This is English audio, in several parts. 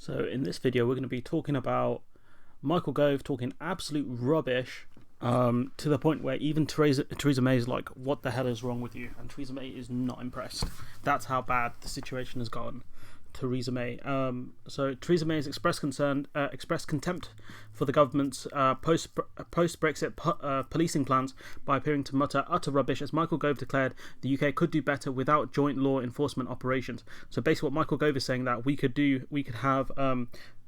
So in this video, we're going to be talking about Michael Gove talking absolute rubbish to the point where even Theresa May is like, what the hell is wrong with you? And Theresa May is not impressed. That's how bad the situation has gotten. Theresa May. So Theresa May has expressed contempt for the government's post-Brexit policing plans by appearing to mutter utter rubbish, as Michael Gove declared the UK could do better without joint law enforcement operations. So basically, what Michael Gove is saying that we could have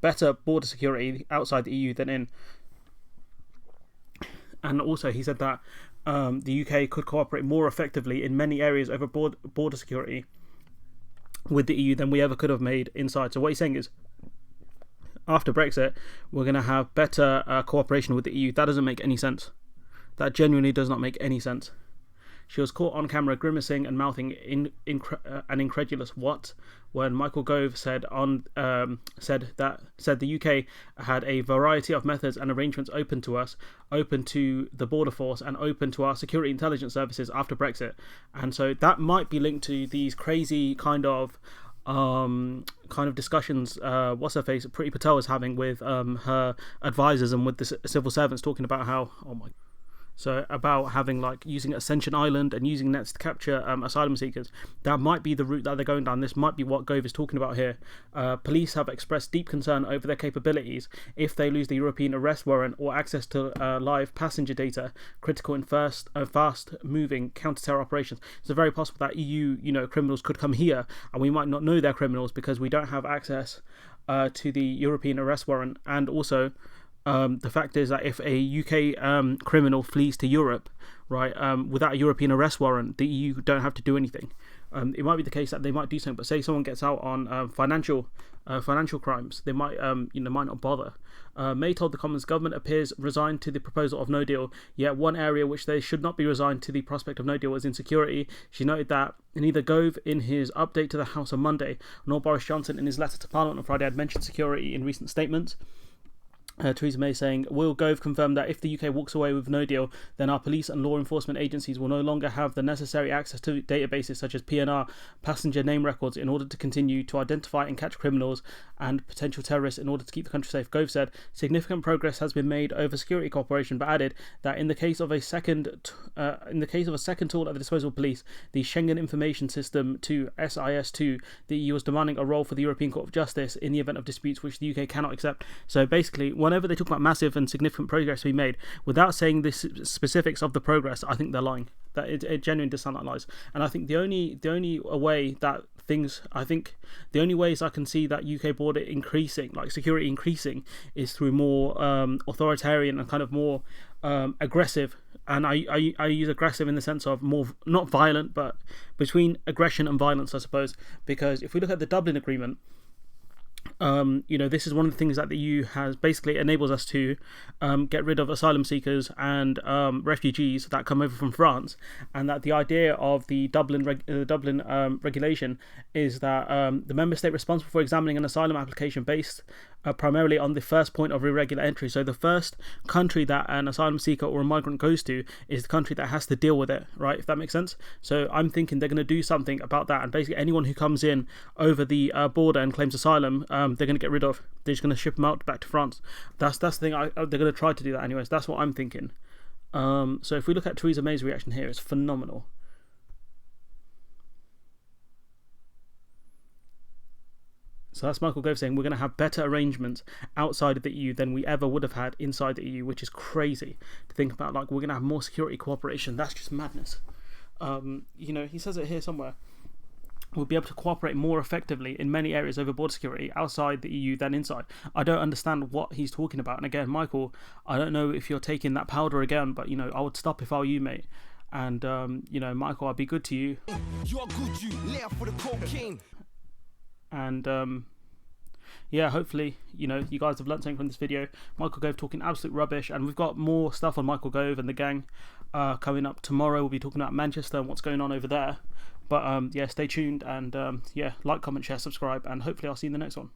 better border security outside the EU than in. And also, he said that the UK could cooperate more effectively in many areas over border security with the EU than we ever could have made inside. So what he's saying is, after Brexit, we're going to have better cooperation with the EU. That doesn't make any sense. That genuinely does not make any sense. She was caught on camera grimacing and mouthing an incredulous "what" when Michael Gove said the UK had a variety of methods and arrangements open to us, open to the border force, and open to our security intelligence services after Brexit. And so that might be linked to these crazy kind of discussions what's her face Priti Patel is having with her advisors and with the civil servants, talking about how about having using Ascension Island and using nets to capture asylum seekers. That might be the route that they're going down. This might be what Gove is talking about here. Police have expressed deep concern over their capabilities if they lose the European arrest warrant or access to live passenger data critical in fast-moving counter-terror operations. It's very possible that EU criminals could come here and we might not know they're criminals because we don't have access to the European arrest warrant. And also, the fact is that if a UK criminal flees to Europe, right, without a European arrest warrant, the EU don't have to do anything. It might be the case that they might do something, but say someone gets out on financial crimes, they might might not bother. May told the Commons government appears resigned to the proposal of no deal, yet one area which they should not be resigned to the prospect of no deal is insecurity. She noted that neither Gove in his update to the House on Monday nor Boris Johnson in his letter to Parliament on Friday had mentioned security in recent statements. Theresa May saying, will Gove confirm that if the UK walks away with no deal, then our police and law enforcement agencies will no longer have the necessary access to databases such as PNR, passenger name records, in order to continue to identify and catch criminals and potential terrorists in order to keep the country safe? Gove said significant progress has been made over security cooperation, but added that in the case of a second tool at the disposal of police, the Schengen Information System 2 (SIS2), the EU was demanding a role for the European Court of Justice in the event of disputes which the UK cannot accept. So basically, whenever they talk about massive and significant progress to be made, without saying the specifics of the progress, I think they're lying. That it genuinely does sound like lies. And I think the only way that the only ways I can see that UK border increasing, like security increasing, is through more authoritarian and kind of more aggressive. And I use aggressive in the sense of more, not violent, but between aggression and violence, I suppose. Because if we look at the Dublin Agreement, this is one of the things that the EU has basically enables us to get rid of asylum seekers and refugees that come over from France, and that the idea of the Dublin regulation is that the member state responsible for examining an asylum application based primarily on the first point of irregular entry. So the first country that an asylum seeker or a migrant goes to is the country that has to deal with it, right? If that makes sense. So I'm thinking they're going to do something about that, and basically anyone who comes in over the border and claims asylum, they're going to get rid of. They're just going to ship them out back to France. That's the thing. They're going to try to do that anyways. That's what I'm thinking. So if we look at Theresa May's reaction here, it's phenomenal. So that's Michael Gove saying we're going to have better arrangements outside of the EU than we ever would have had inside the EU, which is crazy to think about. Like, we're going to have more security cooperation. That's just madness. He says it here somewhere. We'll be able to cooperate more effectively in many areas over border security outside the EU than inside. I don't understand what he's talking about. And again, Michael, I don't know if you're taking that powder again, but I would stop if I were you, mate. And Michael, I'd be good to you. You're good, you lay up for the cocaine. And hopefully you guys have learnt something from this video. Michael Gove talking absolute rubbish, and we've got more stuff on Michael Gove and the gang coming up tomorrow. We'll be talking about Manchester and what's going on over there. But stay tuned, and like, comment, share, subscribe, and hopefully I'll see you in the next one.